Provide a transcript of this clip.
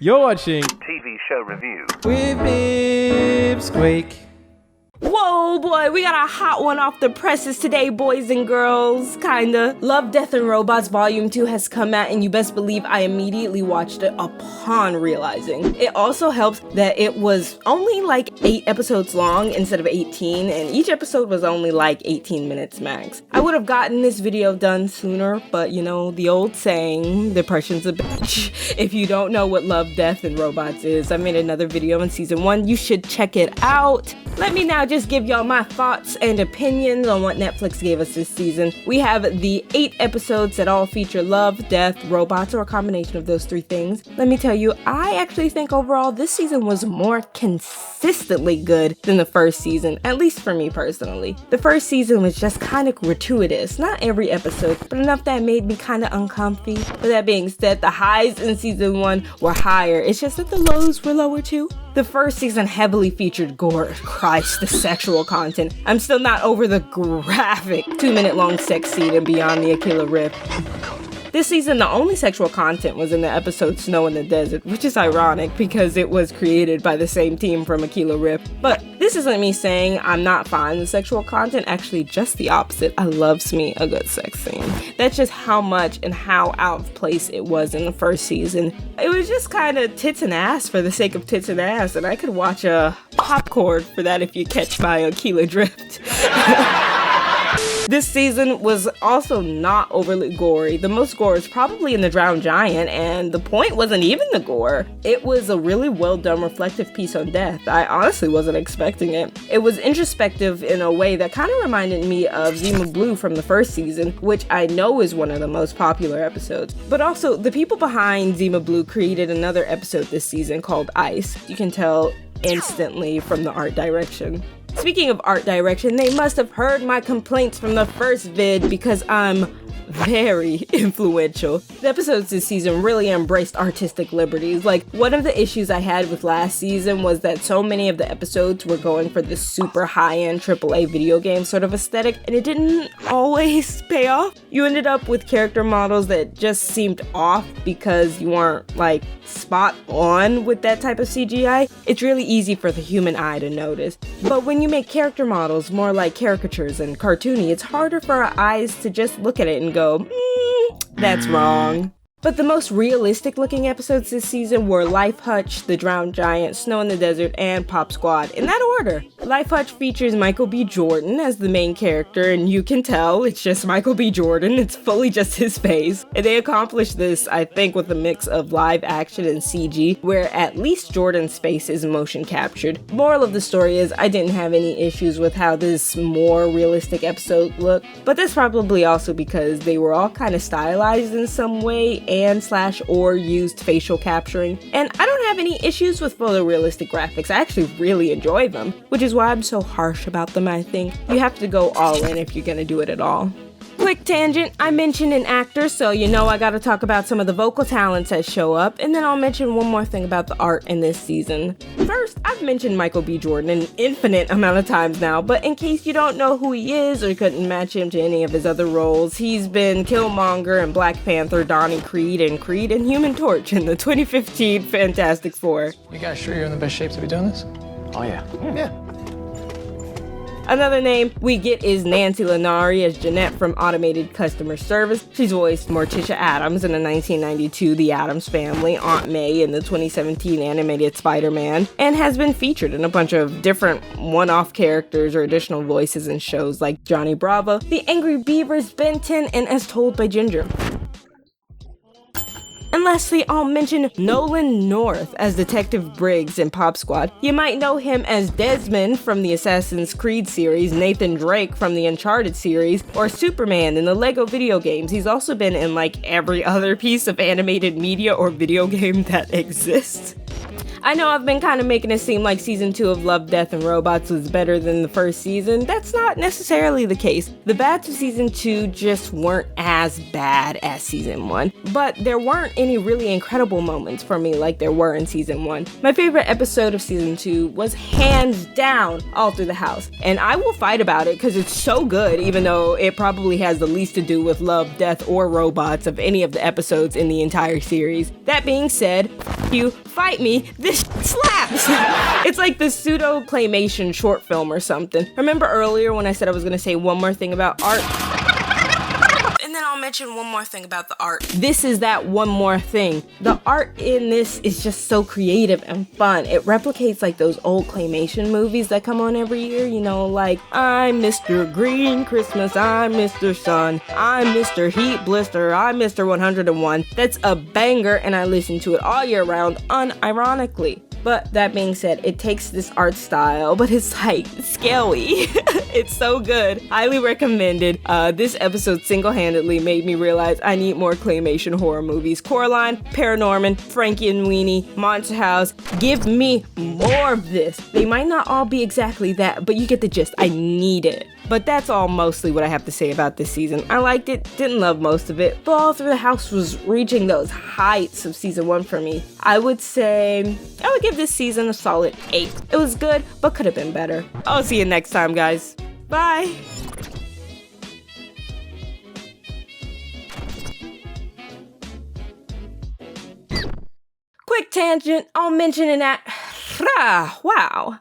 You're watching TV Show Review with me, Squeak. Whoa, boy, we got a hot one off the presses today, boys and girls, kinda. Love, Death, and Robots Volume 2 has come out, and you best believe I immediately watched it upon realizing. It also helps that it was only like 8 episodes long instead of 18, and each episode was only like 18 minutes max. I would have gotten this video done sooner, but you know, the old saying, depression's a bitch. If you don't know what Love, Death, and Robots is, I made another video in season 1. You should check it out. Let me now just give y'all my thoughts and opinions on what Netflix gave us this season. We have the 8 episodes that all feature love, death, robots, or a combination of those 3 things. Let me tell you, I actually think overall this season was more consistently good than the first season, at least for me personally. The first season was just kind of gratuitous, not every episode, but enough that made me kind of uncomfy. With that being said, the highs in season 1 were higher, it's just that the lows were lower too. The first season heavily featured gore. Christ, the sexual content. I'm still not over the graphic 2-minute long sex scene in Beyond the Aquila Rift. This season, the only sexual content was in the episode Snow in the Desert, which is ironic because it was created by the same team from Aquila Rift. But this isn't me saying I'm not fine with sexual content, actually just the opposite. I loves me a good sex scene. That's just how much and how out of place it was in the first season. It was just kind of tits and ass for the sake of tits and ass, and I could watch a popcorn for that if you catch my Aquila drift. This season was also not overly gory. The most gore is probably in The Drowned Giant, and the point wasn't even the gore. It was a really well done reflective piece on death. I honestly wasn't expecting it. It was introspective in a way that kind of reminded me of Zima Blue from the first season, which I know is one of the most popular episodes. But also, the people behind Zima Blue created another episode this season called Ice. You can tell instantly from the art direction. Speaking of art direction, they must have heard my complaints from the first vid because I'm very influential. The episodes this season really embraced artistic liberties. Like, one of the issues I had with last season was that so many of the episodes were going for this super high-end AAA video game sort of aesthetic, and it didn't always pay off. You ended up with character models that just seemed off because you weren't, like, spot on with that type of CGI. It's really easy for the human eye to notice. But when you make character models more like caricatures and cartoony, it's harder for our eyes to just look at it and go, that's wrong. But the most realistic looking episodes this season were Life Hutch, The Drowned Giant, Snow in the Desert, and Pop Squad, in that order. Life Hutch features Michael B. Jordan as the main character, and you can tell it's just Michael B. Jordan, it's fully just his face. And they accomplished this, I think, with a mix of live action and CG, where at least Jordan's face is motion captured. Moral of the story is, I didn't have any issues with how this more realistic episode looked, but that's probably also because they were all kind of stylized in some way, and/or used facial capturing. And I don't have any issues with photorealistic graphics. I actually really enjoy them, which is why I'm so harsh about them, I think. You have to go all in if you're gonna do it at all. Quick tangent, I mentioned an actor, so you know I gotta talk about some of the vocal talents that show up, and then I'll mention one more thing about the art in this season. First, I've mentioned Michael B. Jordan an infinite amount of times now, but in case you don't know who he is or couldn't match him to any of his other roles, he's been Killmonger in Black Panther, Donnie Creed and Human Torch in the 2015 Fantastic Four. You guys sure you're in the best shape to be doing this? Oh yeah. Another name we get is Nancy Lenari as Jeanette from Automated Customer Service. She's voiced Morticia Addams in the 1992 The Addams Family, Aunt May in the 2017 animated Spider-Man, and has been featured in a bunch of different one-off characters or additional voices in shows like Johnny Bravo, The Angry Beavers, Ben 10, and As Told by Ginger. And lastly, I'll mention Nolan North as Detective Briggs in Pop Squad. You might know him as Desmond from the Assassin's Creed series, Nathan Drake from the Uncharted series, or Superman in the LEGO video games. He's also been in like every other piece of animated media or video game that exists. I know I've been kind of making it seem like season 2 of Love, Death, and Robots was better than the first season. That's not necessarily the case. The bads of season 2 just weren't as bad as season 1, but there weren't any really incredible moments for me like there were in season 1. My favorite episode of season 2 was hands down All Through the House, and I will fight about it because it's so good, even though it probably has the least to do with Love, Death, or Robots of any of the episodes in the entire series. That being said, you fight me, this slaps! It's like the pseudo claymation short film or something. Remember earlier when I said I was gonna say one more thing about art? And then I'll mention one more thing about the art. This is that one more thing. The art in this is just so creative and fun. It replicates like those old claymation movies that come on every year, you know, like I'm Mr. Green Christmas, I'm Mr. Sun, I'm Mr. Heat Blister, I'm Mr. 101. That's a banger and I listen to it all year round unironically. But that being said, it takes this art style, but it's like scary. It's so good. Highly recommended. This episode single-handedly made me realize I need more claymation horror movies. Coraline, Paranorman, Frankie and Weenie, Monster House. Give me more of this. They might not all be exactly that, but you get the gist. I need it. But that's all mostly what I have to say about this season. I liked it, didn't love most of it, but All Through the House was reaching those heights of season 1 for me. I would give this season a solid 8. It was good, but could have been better. I'll see you next time, guys. Bye! Quick tangent, I'll mention in that. Wow.